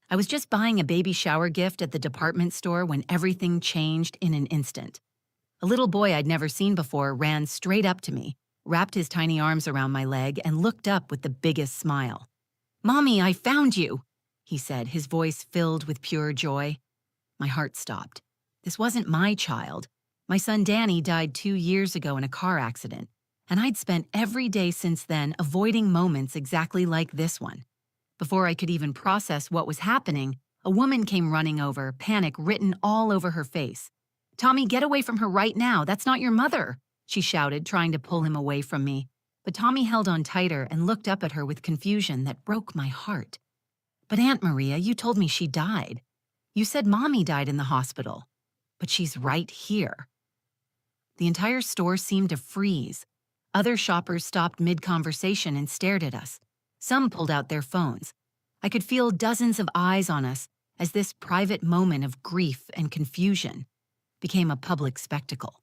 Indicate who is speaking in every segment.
Speaker 1: I was just buying a baby shower gift at the department store when everything changed in an instant. A little boy I'd never seen before ran straight up to me, wrapped his tiny arms around my leg, and looked up with the biggest smile. "Mommy, I found you," he said, his voice filled with pure joy. My heart stopped. This wasn't my child. My son Danny died 2 years ago in a car accident, and I'd spent every day since then avoiding moments exactly like this one. Before I could even process what was happening, a woman came running over, panic written all over her face. "Tommy, get away from her right now. That's not your mother," she shouted, trying to pull him away from me. But Tommy held on tighter and looked up at her with confusion that broke my heart. "But Aunt Maria, you told me she died. You said Mommy died in the hospital. But she's right here." The entire store seemed to freeze. Other shoppers stopped mid-conversation and stared at us. Some pulled out their phones. I could feel dozens of eyes on us as this private moment of grief and confusion became a public spectacle.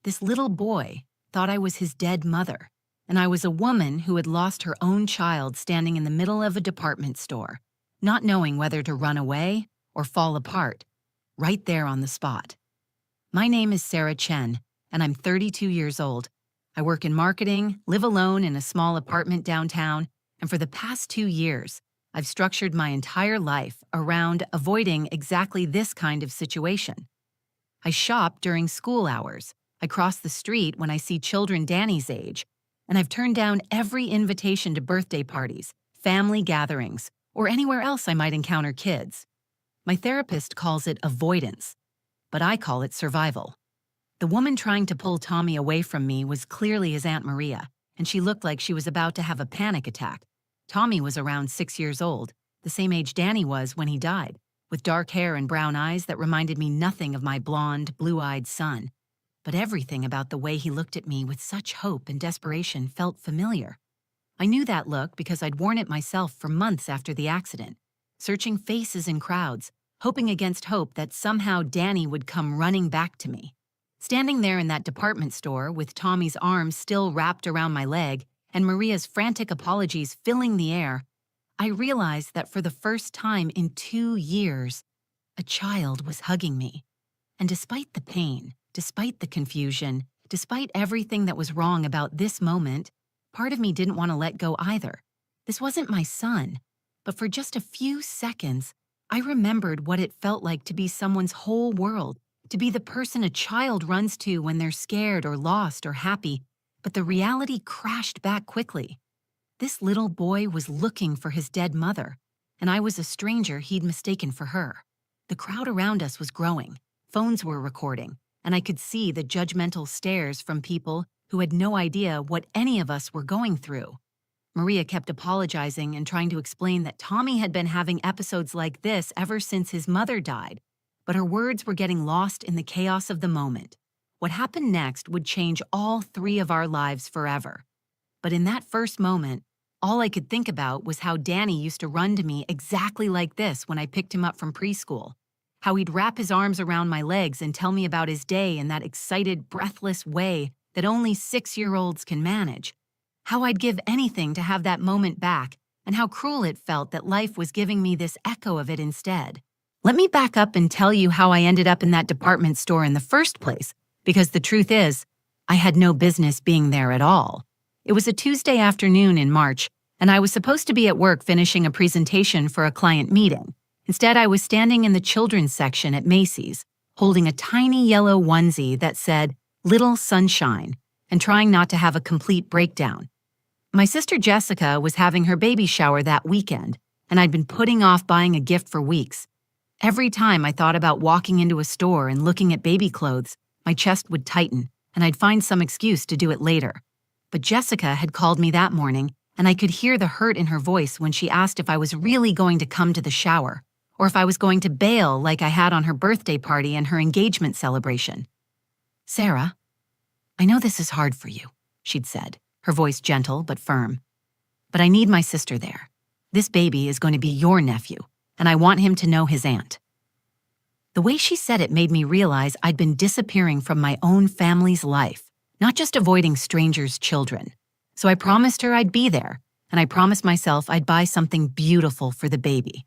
Speaker 1: This little boy thought I was his dead mother, and I was a woman who had lost her own child standing in the middle of a department store, not knowing whether to run away or fall apart, right there on the spot. My name is Sarah Chen, and I'm 32 years old. I work in marketing, live alone in a small apartment downtown, and for the past 2 years, I've structured my entire life around avoiding exactly this kind of situation. I shop during school hours. I cross the street when I see children Danny's age, and I've turned down every invitation to birthday parties, family gatherings, or anywhere else I might encounter kids. My therapist calls it avoidance, but I call it survival. The woman trying to pull Tommy away from me was clearly his Aunt Maria, and she looked like she was about to have a panic attack. Tommy was around 6 years old, the same age Danny was when he died, with dark hair and brown eyes that reminded me nothing of my blonde, blue-eyed son. But everything about the way he looked at me with such hope and desperation felt familiar. I knew that look because I'd worn it myself for months after the accident, searching faces in crowds, hoping against hope that somehow Danny would come running back to me. Standing there in that department store with Tommy's arms still wrapped around my leg and Maria's frantic apologies filling the air, I realized that for the first time in 2 years, a child was hugging me. And despite the pain, despite the confusion, despite everything that was wrong about this moment, part of me didn't want to let go either. This wasn't my son, but for just a few seconds, I remembered what it felt like to be someone's whole world, to be the person a child runs to when they're scared or lost or happy, but the reality crashed back quickly. This little boy was looking for his dead mother, and I was a stranger he'd mistaken for her. The crowd around us was growing. Phones were recording, and I could see the judgmental stares from people who had no idea what any of us were going through. Maria kept apologizing and trying to explain that Tommy had been having episodes like this ever since his mother died, but her words were getting lost in the chaos of the moment. What happened next would change all three of our lives forever. But in that first moment, all I could think about was how Danny used to run to me exactly like this when I picked him up from preschool. How he'd wrap his arms around my legs and tell me about his day in that excited, breathless way that only 6-year-olds can manage. How I'd give anything to have that moment back, and how cruel it felt that life was giving me this echo of it instead. Let me back up and tell you how I ended up in that department store in the first place, because the truth is, I had no business being there at all. It was a Tuesday afternoon in March, and I was supposed to be at work finishing a presentation for a client meeting. Instead, I was standing in the children's section at Macy's, holding a tiny yellow onesie that said, "Little Sunshine," and trying not to have a complete breakdown. My sister Jessica was having her baby shower that weekend, and I'd been putting off buying a gift for weeks. Every time I thought about walking into a store and looking at baby clothes, my chest would tighten, and I'd find some excuse to do it later. But Jessica had called me that morning, and I could hear the hurt in her voice when she asked if I was really going to come to the shower, or if I was going to bail like I had on her birthday party and her engagement celebration. "Sarah, I know this is hard for you," she'd said, her voice gentle but firm. "But I need my sister there. This baby is going to be your nephew, and I want him to know his aunt." The way she said it made me realize I'd been disappearing from my own family's life, not just avoiding strangers' children. So I promised her I'd be there, and I promised myself I'd buy something beautiful for the baby.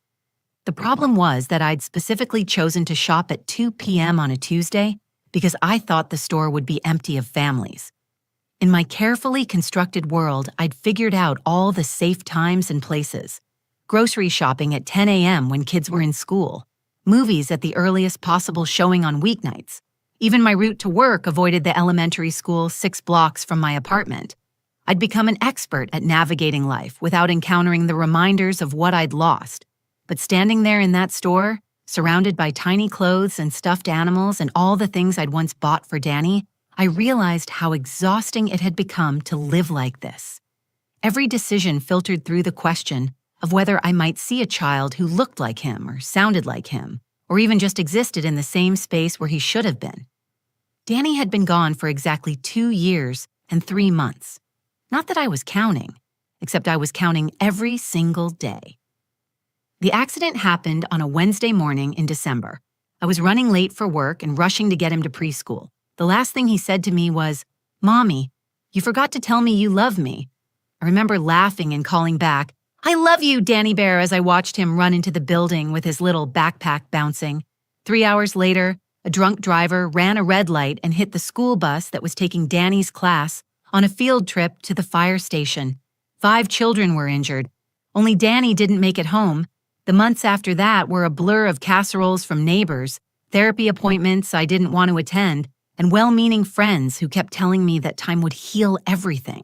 Speaker 1: The problem was that I'd specifically chosen to shop at 2 p.m. on a Tuesday because I thought the store would be empty of families. In my carefully constructed world, I'd figured out all the safe times and places. Grocery shopping at 10 a.m. when kids were in school. Movies at the earliest possible showing on weeknights. Even my route to work avoided the elementary school 6 blocks from my apartment. I'd become an expert at navigating life without encountering the reminders of what I'd lost. But standing there in that store, surrounded by tiny clothes and stuffed animals and all the things I'd once bought for Danny, I realized how exhausting it had become to live like this. Every decision filtered through the question of whether I might see a child who looked like him or sounded like him, or even just existed in the same space where he should have been. Danny had been gone for exactly 2 years and 3 months. Not that I was counting, except I was counting every single day. The accident happened on a Wednesday morning in December. I was running late for work and rushing to get him to preschool. The last thing he said to me was, "Mommy, you forgot to tell me you love me." I remember laughing and calling back, "I love you, Danny Bear," as I watched him run into the building with his little backpack bouncing. 3 hours later, a drunk driver ran a red light and hit the school bus that was taking Danny's class on a field trip to the fire station. 5 children were injured. Only Danny didn't make it home. The months after that were a blur of casseroles from neighbors, therapy appointments I didn't want to attend, and well-meaning friends who kept telling me that time would heal everything.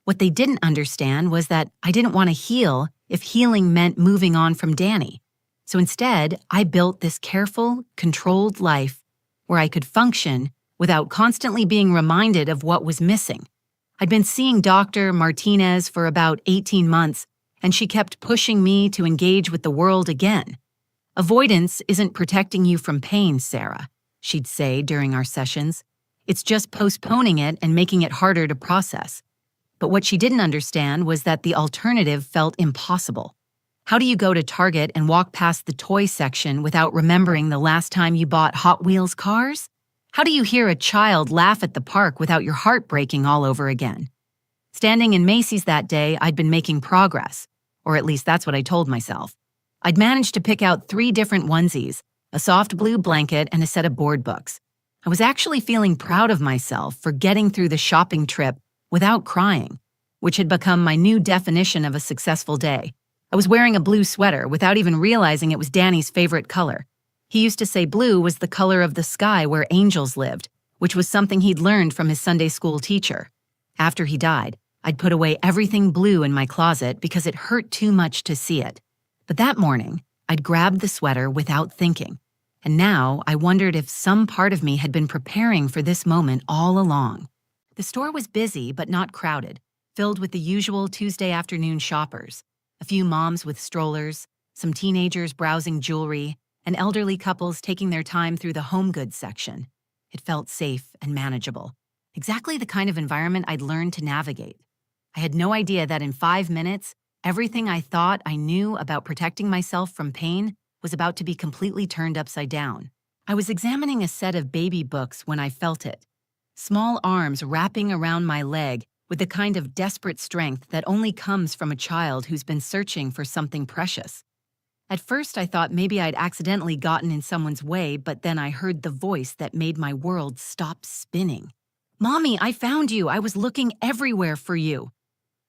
Speaker 1: What they didn't understand was that I didn't want to heal if healing meant moving on from Danny. So instead, I built this careful, controlled life where I could function without constantly being reminded of what was missing. I'd been seeing Dr. Martinez for about 18 months, and she kept pushing me to engage with the world again. "Avoidance isn't protecting you from pain, Sarah," she'd say during our sessions. "It's just postponing it and making it harder to process." But what she didn't understand was that the alternative felt impossible. How do you go to Target and walk past the toy section without remembering the last time you bought Hot Wheels cars? How do you hear a child laugh at the park without your heart breaking all over again? Standing in Macy's that day, I'd been making progress, or at least that's what I told myself. I'd managed to pick out 3 different onesies, a soft blue blanket, and a set of board books. I was actually feeling proud of myself for getting through the shopping trip without crying, which had become my new definition of a successful day. I was wearing a blue sweater without even realizing it was Danny's favorite color. He used to say blue was the color of the sky where angels lived, which was something he'd learned from his Sunday school teacher. After he died, I'd put away everything blue in my closet because it hurt too much to see it. But that morning, I'd grabbed the sweater without thinking, and now I wondered if some part of me had been preparing for this moment all along. The store was busy but not crowded, filled with the usual Tuesday afternoon shoppers. A few moms with strollers, some teenagers browsing jewelry, and elderly couples taking their time through the home goods section. It felt safe and manageable, exactly the kind of environment I'd learned to navigate. I had no idea that in 5 minutes, everything I thought I knew about protecting myself from pain was about to be completely turned upside down. I was examining a set of baby books when I felt it. Small arms wrapping around my leg with the kind of desperate strength that only comes from a child who's been searching for something precious. At first, I thought maybe I'd accidentally gotten in someone's way, but then I heard the voice that made my world stop spinning. "Mommy, I found you. I was looking everywhere for you."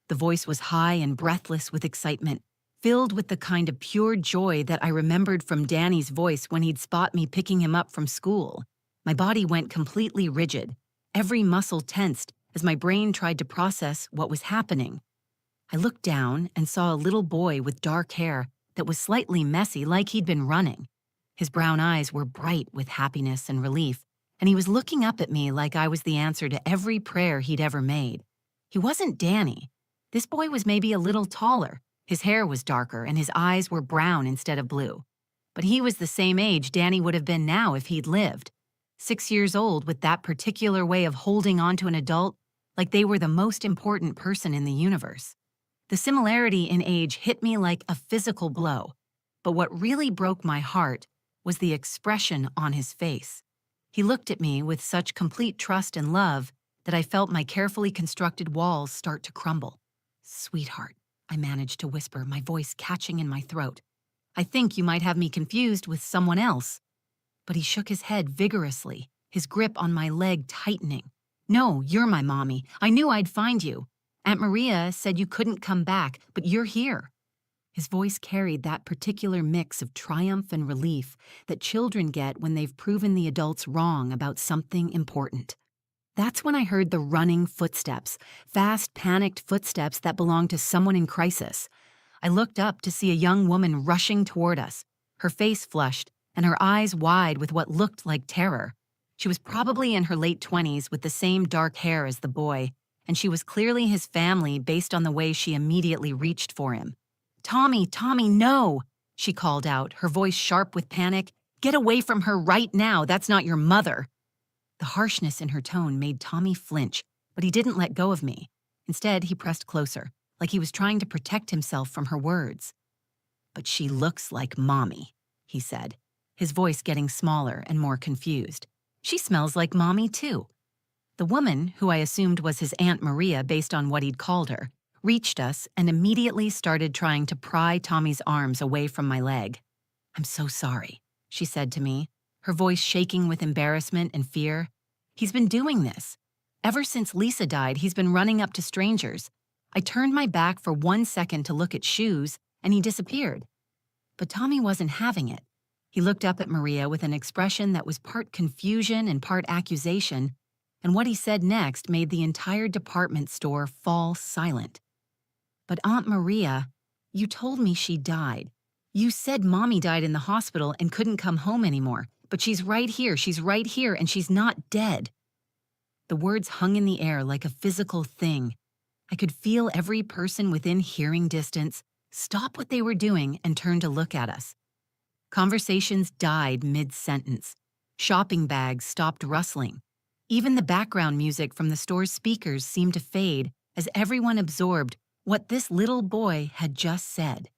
Speaker 1: The voice was high and breathless with excitement, filled with the kind of pure joy that I remembered from Danny's voice when he'd spot me picking him up from school. My body went completely rigid, every muscle tensed as my brain tried to process what was happening. I looked down and saw a little boy with dark hair that was slightly messy, like he'd been running. His brown eyes were bright with happiness and relief, and he was looking up at me like I was the answer to every prayer he'd ever made. He wasn't Danny. This boy was maybe a little taller. His hair was darker, and his eyes were brown instead of blue. But he was the same age Danny would have been now if he'd lived. 6 years old with that particular way of holding on to an adult like they were the most important person in the universe. The similarity in age hit me like a physical blow, but what really broke my heart was the expression on his face. He looked at me with such complete trust and love that I felt my carefully constructed walls start to crumble. "Sweetheart," I managed to whisper, my voice catching in my throat. I think you might have me confused with someone else." But he shook his head vigorously, his grip on my leg tightening. "No, you're my mommy. I knew I'd find you. Aunt Maria said you couldn't come back, but you're here." His voice carried that particular mix of triumph and relief that children get when they've proven the adults wrong about something important. That's when I heard the running footsteps, fast, panicked footsteps that belonged to someone in crisis. I looked up to see a young woman rushing toward us, her face flushed and her eyes wide with what looked like terror. She was probably in her late 20s with the same dark hair as the boy, and she was clearly his family based on the way she immediately reached for him. "Tommy, Tommy, no!" she called out, her voice sharp with panic. "Get away from her right now. That's not your mother." The harshness in her tone made Tommy flinch, but he didn't let go of me. Instead, he pressed closer, like he was trying to protect himself from her words. "But she looks like Mommy," he said, his voice getting smaller and more confused. "She smells like Mommy, too." The woman, who I assumed was his Aunt Maria based on what he'd called her, reached us and immediately started trying to pry Tommy's arms away from my leg. "I'm so sorry," she said to me, her voice shaking with embarrassment and fear. "He's been doing this. Ever since Lisa died, he's been running up to strangers. I turned my back for 1 second to look at shoes, and he disappeared." But Tommy wasn't having it. He looked up at Maria with an expression that was part confusion and part accusation, and what he said next made the entire department store fall silent. "But Aunt Maria, you told me she died. You said Mommy died in the hospital and couldn't come home anymore, but she's right here, and she's not dead." The words hung in the air like a physical thing. I could feel every person within hearing distance stop what they were doing and turn to look at us. Conversations died mid-sentence. Shopping bags stopped rustling. Even the background music from the store's speakers seemed to fade as everyone absorbed what this little boy had just said.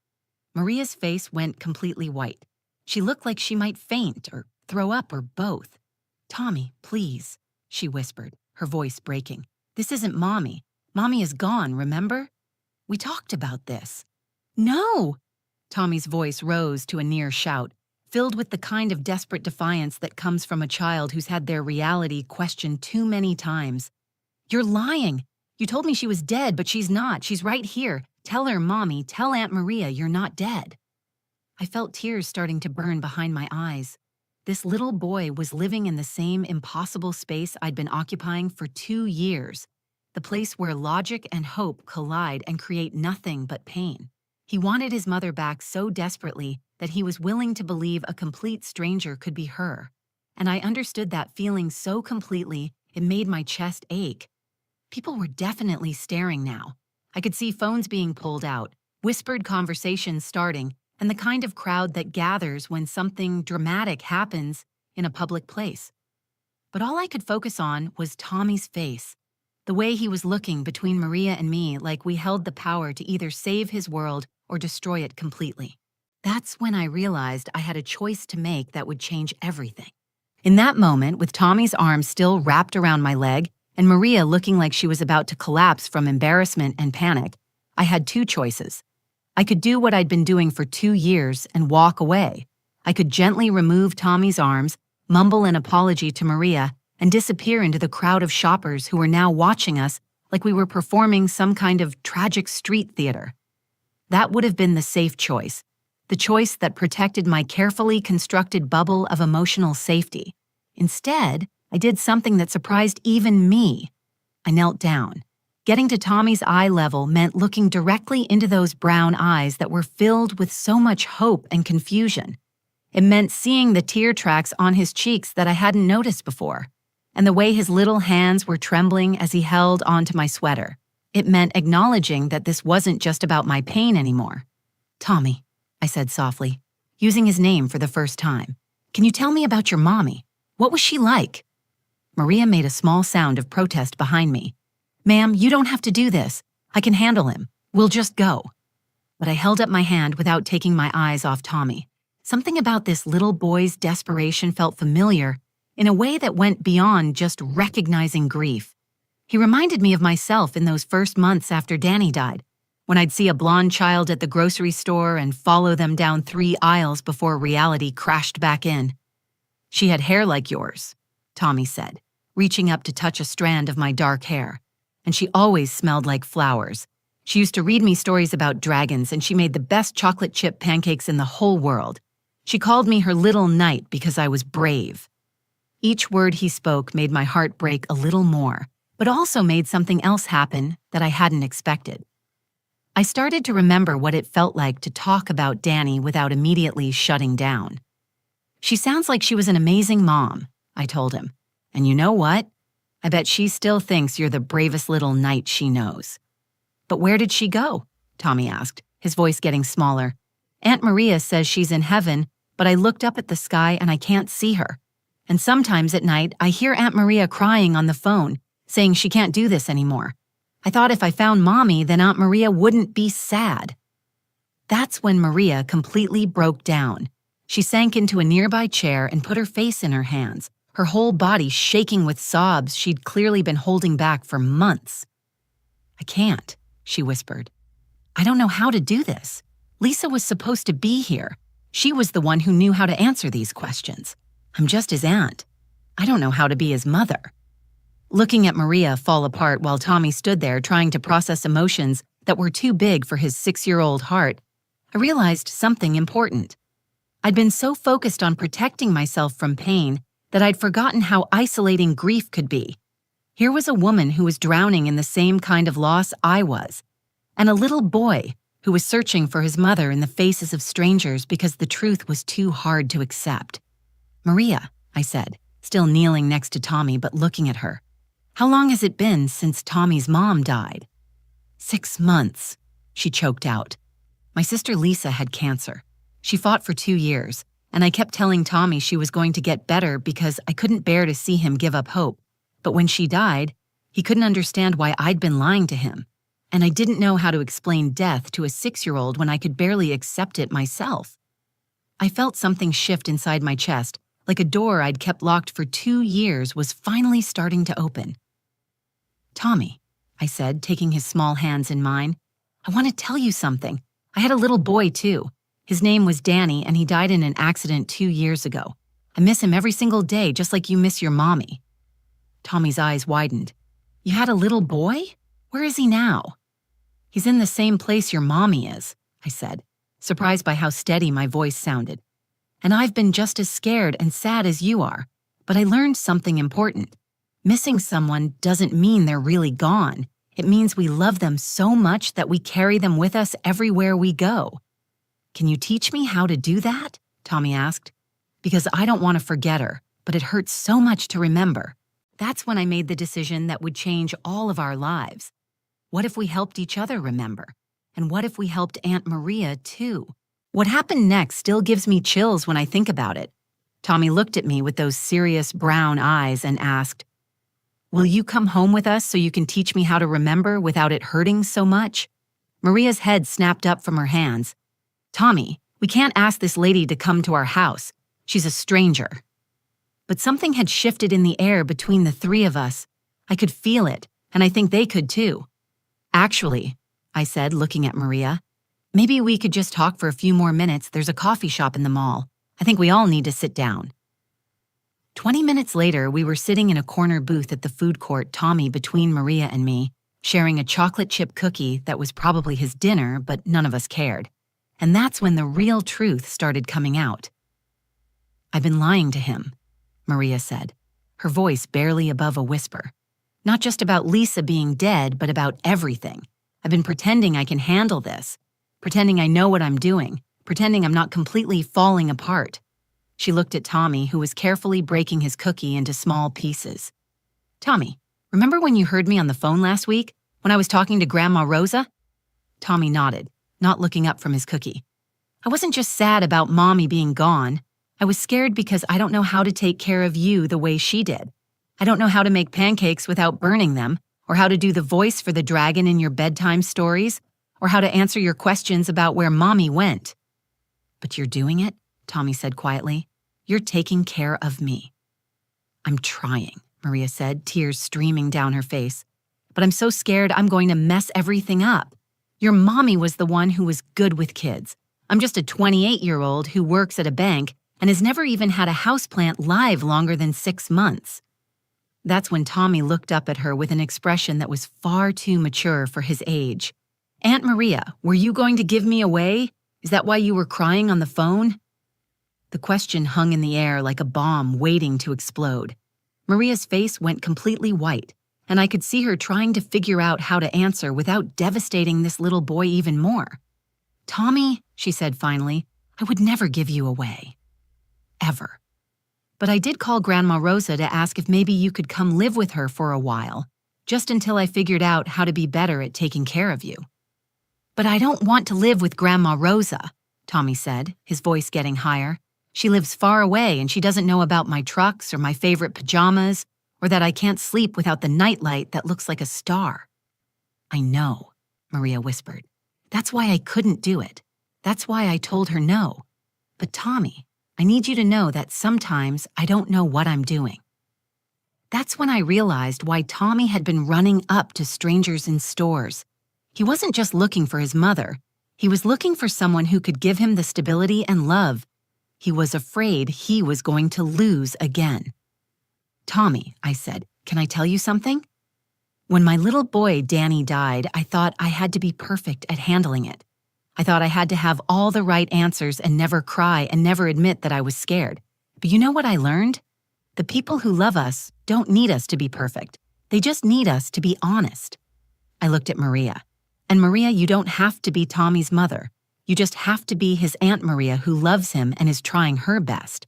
Speaker 1: Maria's face went completely white. She looked like she might faint or throw up or both. "Tommy, please," she whispered, her voice breaking. "This isn't Mommy. Mommy is gone, remember? We talked about this." "No!" Tommy's voice rose to a near shout, filled with the kind of desperate defiance that comes from a child who's had their reality questioned too many times. "You're lying. You told me she was dead, but she's not. She's right here. Tell her, Mommy, tell Aunt Maria you're not dead." I felt tears starting to burn behind my eyes. This little boy was living in the same impossible space I'd been occupying for 2 years, the place where logic and hope collide and create nothing but pain. He wanted his mother back so desperately that he was willing to believe a complete stranger could be her. And I understood that feeling so completely it made my chest ache. People were definitely staring now. I could see phones being pulled out, whispered conversations starting, and the kind of crowd that gathers when something dramatic happens in a public place. But all I could focus on was Tommy's face, the way he was looking between Maria and me like we held the power to either save his world or destroy it completely. That's when I realized I had a choice to make that would change everything. In that moment, with Tommy's arm still wrapped around my leg and Maria looking like she was about to collapse from embarrassment and panic, I had 2 choices. I could do what I'd been doing for 2 years and walk away. I could gently remove Tommy's arms, mumble an apology to Maria, and disappear into the crowd of shoppers who were now watching us like we were performing some kind of tragic street theater. That would have been the safe choice, the choice that protected my carefully constructed bubble of emotional safety. Instead, I did something that surprised even me. I knelt down. Getting to Tommy's eye level meant looking directly into those brown eyes that were filled with so much hope and confusion. It meant seeing the tear tracks on his cheeks that I hadn't noticed before, and the way his little hands were trembling as he held onto my sweater. It meant acknowledging that this wasn't just about my pain anymore. "Tommy," I said softly, using his name for the first time, "can you tell me about your mommy? What was she like?" Maria made a small sound of protest behind me. "Ma'am, you don't have to do this. I can handle him. We'll just go." But I held up my hand without taking my eyes off Tommy. Something about this little boy's desperation felt familiar in a way that went beyond just recognizing grief. He reminded me of myself in those first months after Danny died. When I'd see a blonde child at the grocery store and follow them down 3 aisles before reality crashed back in. "She had hair like yours," Tommy said, reaching up to touch a strand of my dark hair. "And she always smelled like flowers. She used to read me stories about dragons, and she made the best chocolate chip pancakes in the whole world. She called me her little knight because I was brave." Each word he spoke made my heart break a little more, but also made something else happen that I hadn't expected. I started to remember what it felt like to talk about Danny without immediately shutting down. "She sounds like she was an amazing mom," I told him. "And you know what? I bet she still thinks you're the bravest little knight she knows." "But where did she go?" Tommy asked, his voice getting smaller. "Aunt Maria says she's in heaven, but I looked up at the sky and I can't see her. And sometimes at night, I hear Aunt Maria crying on the phone, saying she can't do this anymore. I thought if I found Mommy, then Aunt Maria wouldn't be sad." That's when Maria completely broke down. She sank into a nearby chair and put her face in her hands, her whole body shaking with sobs she'd clearly been holding back for months. "I can't," she whispered. "I don't know how to do this. Lisa was supposed to be here. She was the one who knew how to answer these questions. I'm just his aunt. I don't know how to be his mother." Looking at Maria fall apart while Tommy stood there trying to process emotions that were too big for his 6-year-old heart, I realized something important. I'd been so focused on protecting myself from pain that I'd forgotten how isolating grief could be. Here was a woman who was drowning in the same kind of loss I was, and a little boy who was searching for his mother in the faces of strangers because the truth was too hard to accept. "Maria," I said, still kneeling next to Tommy but looking at her. "How long has it been since Tommy's mom died?" 6 months, she choked out. "My sister Lisa had cancer. She fought for 2 years, and I kept telling Tommy she was going to get better because I couldn't bear to see him give up hope. But when she died, he couldn't understand why I'd been lying to him. And I didn't know how to explain death to a 6-year-old when I could barely accept it myself." I felt something shift inside my chest, like a door I'd kept locked for 2 years was finally starting to open. "Tommy," I said, taking his small hands in mine, "I want to tell you something. I had a little boy, too. His name was Danny, and he died in an accident 2 years ago. I miss him every single day, just like you miss your mommy." Tommy's eyes widened. "You had a little boy? Where is he now?" "He's in the same place your mommy is," I said, surprised by how steady my voice sounded. "And I've been just as scared and sad as you are, but I learned something important. Missing someone doesn't mean they're really gone. It means we love them so much that we carry them with us everywhere we go." "Can you teach me how to do that?" Tommy asked. "Because I don't want to forget her, but it hurts so much to remember." That's when I made the decision that would change all of our lives. What if we helped each other remember? And what if we helped Aunt Maria, too? What happened next still gives me chills when I think about it. Tommy looked at me with those serious brown eyes and asked, "Will you come home with us so you can teach me how to remember without it hurting so much?" Maria's head snapped up from her hands. "Tommy, we can't ask this lady to come to our house. She's a stranger." But something had shifted in the air between the 3 of us. I could feel it, and I think they could too. "Actually," I said, looking at Maria, "maybe we could just talk for a few more minutes. There's a coffee shop in the mall. I think we all need to sit down." 20 minutes later, we were sitting in a corner booth at the food court, Tommy between Maria and me, sharing a chocolate chip cookie that was probably his dinner, but none of us cared. And that's when the real truth started coming out. "I've been lying to him," Maria said, her voice barely above a whisper. "Not just about Lisa being dead, but about everything. I've been pretending I can handle this, pretending I know what I'm doing, pretending I'm not completely falling apart." She looked at Tommy, who was carefully breaking his cookie into small pieces. "Tommy, remember when you heard me on the phone last week, when I was talking to Grandma Rosa?" Tommy nodded, not looking up from his cookie. "I wasn't just sad about Mommy being gone. I was scared because I don't know how to take care of you the way she did. I don't know how to make pancakes without burning them, or how to do the voice for the dragon in your bedtime stories, or how to answer your questions about where Mommy went." "But you're doing it," Tommy said quietly. "You're taking care of me." "I'm trying," Maria said, tears streaming down her face. "But I'm so scared I'm going to mess everything up. Your mommy was the one who was good with kids. I'm just a 28-year-old who works at a bank and has never even had a houseplant live longer than 6 months. That's when Tommy looked up at her with an expression that was far too mature for his age. Aunt Maria, were you going to give me away? Is that why you were crying on the phone? The question hung in the air like a bomb waiting to explode. Maria's face went completely white, and I could see her trying to figure out how to answer without devastating this little boy even more. Tommy, she said finally, I would never give you away. Ever. But I did call Grandma Rosa to ask if maybe you could come live with her for a while, just until I figured out how to be better at taking care of you. But I don't want to live with Grandma Rosa, Tommy said, his voice getting higher. She lives far away and she doesn't know about my trucks or my favorite pajamas or that I can't sleep without the nightlight that looks like a star. I know, Maria whispered. That's why I couldn't do it. That's why I told her no. But Tommy, I need you to know that sometimes I don't know what I'm doing. That's when I realized why Tommy had been running up to strangers in stores. He wasn't just looking for his mother. He was looking for someone who could give him the stability and love. He was afraid he was going to lose again. Tommy, I said, can I tell you something? When my little boy, Danny, died, I thought I had to be perfect at handling it. I thought I had to have all the right answers and never cry and never admit that I was scared. But you know what I learned? The people who love us don't need us to be perfect. They just need us to be honest. I looked at Maria. And Maria, you don't have to be Tommy's mother. You just have to be his Aunt Maria who loves him and is trying her best.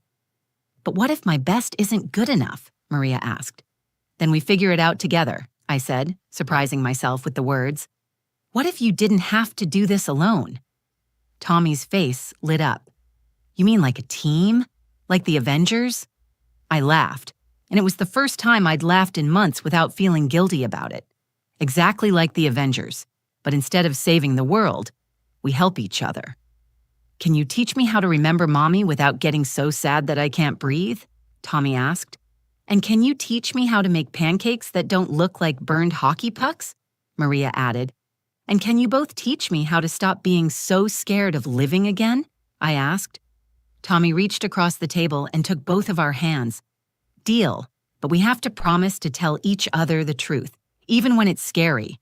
Speaker 1: But what if my best isn't good enough? Maria asked. Then we figure it out together, I said, surprising myself with the words. What if you didn't have to do this alone? Tommy's face lit up. You mean like a team? Like the Avengers? I laughed, and it was the first time I'd laughed in months without feeling guilty about it. Exactly like the Avengers, but instead of saving the world, we help each other. Can you teach me how to remember Mommy without getting so sad that I can't breathe? Tommy asked. And can you teach me how to make pancakes that don't look like burned hockey pucks? Maria added. And can you both teach me how to stop being so scared of living again? I asked. Tommy reached across the table and took both of our hands. Deal, but we have to promise to tell each other the truth, even when it's scary.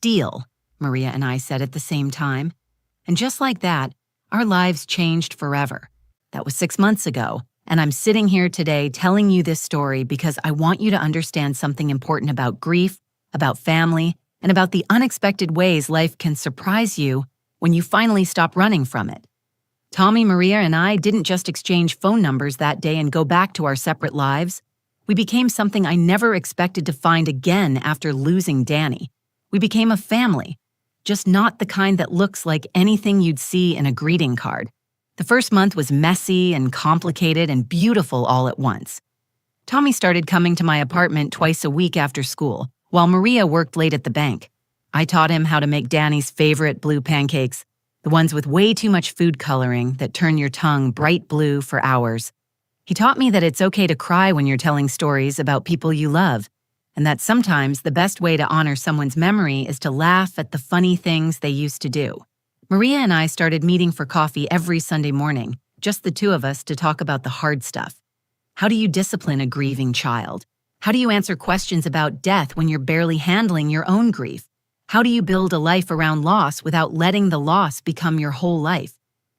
Speaker 1: Deal, Maria and I said at the same time. And just like that, our lives changed forever. That was 6 months ago, and I'm sitting here today telling you this story because I want you to understand something important about grief, about family, and about the unexpected ways life can surprise you when you finally stop running from it. Tommy, Maria, and I didn't just exchange phone numbers that day and go back to our separate lives. We became something I never expected to find again after losing Danny. We became a family, just not the kind that looks like anything you'd see in a greeting card. The first month was messy and complicated and beautiful all at once. Tommy started coming to my apartment twice a week after school, while Maria worked late at the bank. I taught him how to make Danny's favorite blue pancakes, the ones with way too much food coloring that turn your tongue bright blue for hours. He taught me that it's okay to cry when you're telling stories about people you love, and that sometimes the best way to honor someone's memory is to laugh at the funny things they used to do. Maria and I started meeting for coffee every Sunday morning, just the two of us to talk about the hard stuff. How do you discipline a grieving child? How do you answer questions about death when you're barely handling your own grief? How do you build a life around loss without letting the loss become your whole life?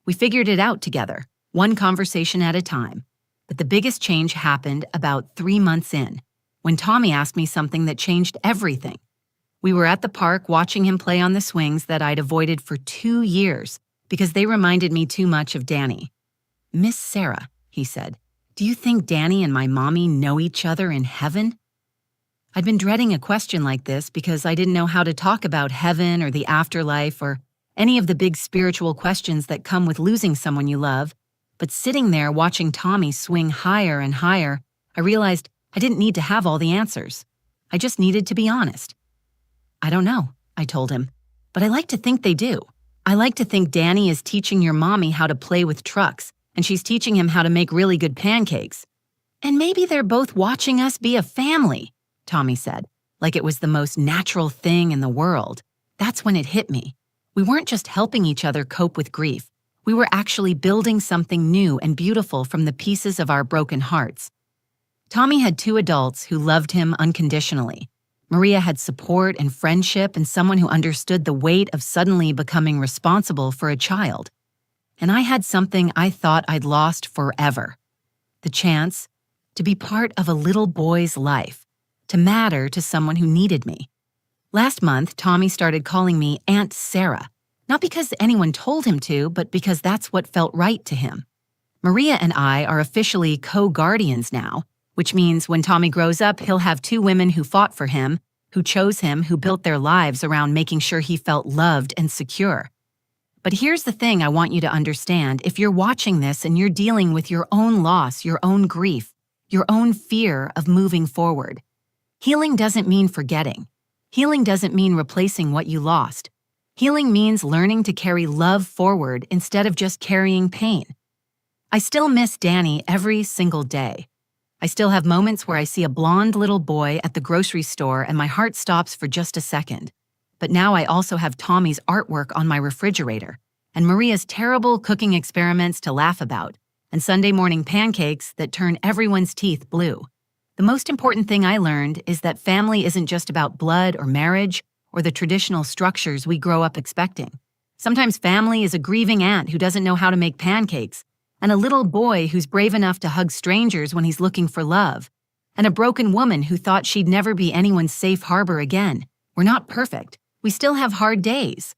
Speaker 1: We figured it out together, one conversation at a time. But the biggest change happened about 3 months in, when Tommy asked me something that changed everything. We were at the park watching him play on the swings that I'd avoided for 2 years because they reminded me too much of Danny. Miss Sarah, he said, do you think Danny and my mommy know each other in heaven? I'd been dreading a question like this because I didn't know how to talk about heaven or the afterlife or any of the big spiritual questions that come with losing someone you love. But sitting there watching Tommy swing higher and higher, I realized I didn't need to have all the answers. I just needed to be honest. I don't know, I told him, but I like to think they do. I like to think Danny is teaching your mommy how to play with trucks, and she's teaching him how to make really good pancakes. And maybe they're both watching us be a family, Tommy said, like it was the most natural thing in the world. That's when it hit me. We weren't just helping each other cope with grief. We were actually building something new and beautiful from the pieces of our broken hearts. Tommy had two adults who loved him unconditionally. Maria had support and friendship and someone who understood the weight of suddenly becoming responsible for a child. And I had something I thought I'd lost forever. The chance to be part of a little boy's life, to matter to someone who needed me. Last month, Tommy started calling me Aunt Sarah, not because anyone told him to, but because that's what felt right to him. Maria and I are officially co-guardians now, which means when Tommy grows up, he'll have two women who fought for him, who chose him, who built their lives around making sure he felt loved and secure. But here's the thing I want you to understand. If you're watching this and you're dealing with your own loss, your own grief, your own fear of moving forward, healing doesn't mean forgetting. Healing doesn't mean replacing what you lost. Healing means learning to carry love forward instead of just carrying pain. I still miss Danny every single day. I still have moments where I see a blonde little boy at the grocery store and my heart stops for just a second. But now I also have Tommy's artwork on my refrigerator, and Maria's terrible cooking experiments to laugh about, and Sunday morning pancakes that turn everyone's teeth blue. The most important thing I learned is that family isn't just about blood or marriage or the traditional structures we grow up expecting. Sometimes family is a grieving aunt who doesn't know how to make pancakes, and a little boy who's brave enough to hug strangers when he's looking for love, and a broken woman who thought she'd never be anyone's safe harbor again. We're not perfect. We still have hard days.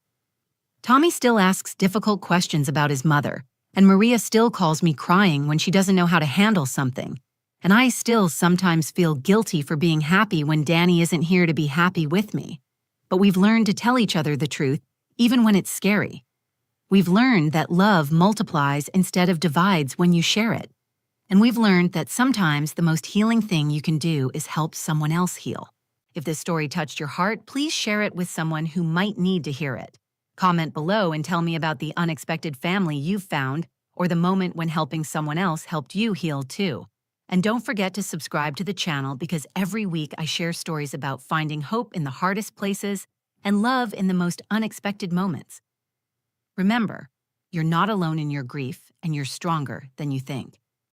Speaker 1: Tommy still asks difficult questions about his mother, and Maria still calls me crying when she doesn't know how to handle something. And I still sometimes feel guilty for being happy when Danny isn't here to be happy with me. But we've learned to tell each other the truth, even when it's scary. We've learned that love multiplies instead of divides when you share it. And we've learned that sometimes the most healing thing you can do is help someone else heal. If this story touched your heart, please share it with someone who might need to hear it. Comment below and tell me about the unexpected family you've found or the moment when helping someone else helped you heal too. And don't forget to subscribe to the channel because every week I share stories about finding hope in the hardest places and love in the most unexpected moments. Remember, you're not alone in your grief and you're stronger than you think.